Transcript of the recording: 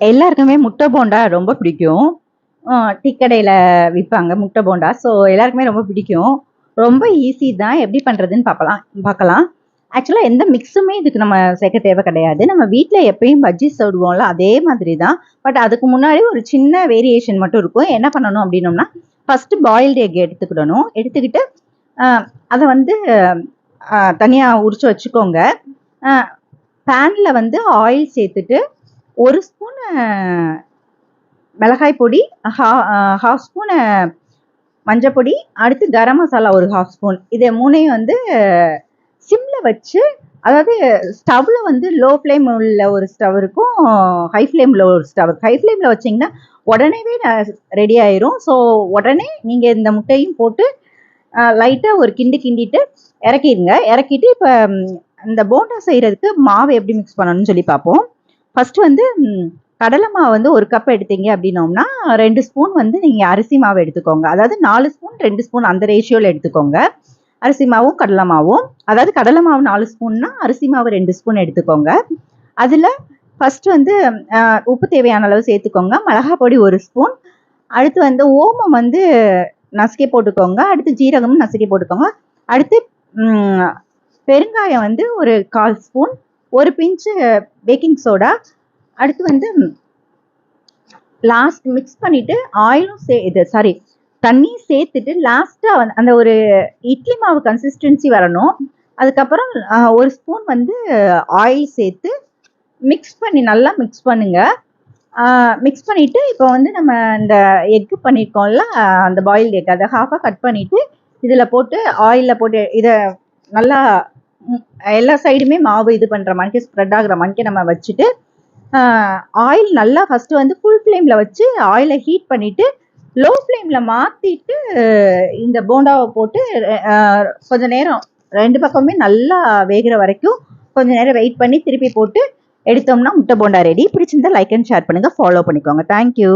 எல்லாருக்குமே முட்டை போண்டா ரொம்ப பிடிக்கும். டீ கடையில விப்பாங்க முட்டை போண்டா. ஸோ எல்லாருக்குமே ரொம்ப பிடிக்கும். ரொம்ப ஈஸி தான். எப்படி பண்றதுன்னு பார்க்கலாம். ஆக்சுவலா எந்த மிக்ஸுமே இதுக்கு நம்ம சேர்க்க தேவை கிடையாது. நம்ம வீட்ல எப்பயும் பஜ்ஜி சுடுவோம்ல, அதே மாதிரி தான். பட் அதுக்கு முன்னாடி ஒரு சின்ன வேரியேஷன் மட்டும் இருக்கும். என்ன பண்ணணும் அப்படின்னோம்னா, ஃபர்ஸ்ட் பாயில்டு எக் எடுத்துக்கிடணும். எடுத்துக்கிட்டு அ அத வந்து தனியா உரிச்சு வச்சுக்கோங்க. அ பேன்ல வந்து ஆயில் சேர்த்துட்டு 1 ஸ்பூன் மிளகாய் பொடி, 1/2 ஸ்பூன் மஞ்சப்பொடி, அடுத்து கரம் மசாலா ஒரு 1/2 ஸ்பூன். இத 3யும் வந்து சிம்ல வச்சு, அதாவது ஸ்டவ்ல வந்து லோ ஃப்ளேம் உள்ள ஒரு ஸ்டவ் இருக்கும். ஹை ஃப்ளேம்ல ஒரு ஸ்டவ். ஹை ஃப்ளேம்ல வச்சீங்கன்னா, உடனேவே ரெடி ஆயிரும். ஸோ உடனே நீங்க இந்த முட்டையும் போட்டு லைட்டா ஒரு கிண்டிட்டு இறக்கிருங்க. இறக்கிட்டு இப்ப இந்த போண்டா செய்யறதுக்கு மாவு எப்படி மிக்ஸ் பண்ணணும்னு சொல்லி பார்ப்போம். ஃபர்ஸ்ட் வந்து கடலை மாவு வந்து 1 கப் எடுத்தீங்க அப்படின்னோம்னா 2 ஸ்பூன் வந்து நீங்க அரிசி மாவு எடுத்துக்கோங்க. அதாவது 4 ஸ்பூன் 2 ஸ்பூன் அந்த ரேஷியோல எடுத்துக்கோங்க. அரிசி மாவும் கடலை மாவும். அதாவது கடலை மாவு 4 ஸ்பூன்னா அரிசி மாவு 2 ஸ்பூன் எடுத்துக்கோங்க. அதுல ஃபர்ஸ்ட் வந்து உப்பு தேவையான அளவு சேர்த்துக்கோங்க. மிளகாய் பொடி 1 ஸ்பூன். அடுத்து வந்து ஓமம் வந்து நசுக்கி போட்டுக்கோங்க. அடுத்து ஜீரகமும் நசுக்கி போட்டுக்கோங்க. அடுத்து பெருங்காயம் வந்து ஒரு 1/4 ஸ்பூன். ஒரு பிஞ்சு பேக்கிங் சோடா. அடுத்து வந்து லாஸ்ட் மிக்ஸ் பண்ணிட்டு ஆயிலும் தண்ணி சேர்த்துட்டு லாஸ்டா அந்த ஒரு இட்லி மாவு கன்சிஸ்டன்சி வரணும். அதுக்கப்புறம் 1 ஸ்பூன் வந்து ஆயில் சேர்த்து நல்லா மிக்ஸ் பண்ணுங்க. மிக்ஸ் பண்ணிட்டு இப்போ வந்து நம்ம இந்த எக் பண்ணியிருக்கோம்ல, அந்த பாயில்டு எக் அதை ஹாஃபா கட் பண்ணிட்டு இதுல போட்டு ஆயில்ல போட்டு இதை நல்லா எல்லா சைடுமே மாவு இது பண்ற மாதிரி ஸ்ப்ரெட் ஆகுற மாதிரி நம்ம வச்சுட்டு ஆயில் நல்லா ஃபர்ஸ்ட் வந்து ஃபுல் ஃப்ளேம்ல வச்சு ஆயிலை ஹீட் பண்ணிட்டு லோ ஃப்ளேம்ல மாத்திட்டு இந்த போண்டாவை போட்டு கொஞ்ச நேரம் 2 பக்கமே நல்லா வேகிற வரைக்கும் கொஞ்ச நேரம் வெயிட் பண்ணி திருப்பி போட்டு எடுத்தோம்னா முட்டை போண்டா ரெடி. பிடிச்சிருந்தா லைக் அண்ட் ஷேர் பண்ணுங்க, ஃபாலோ பண்ணிக்கோங்க. தேங்க்யூ.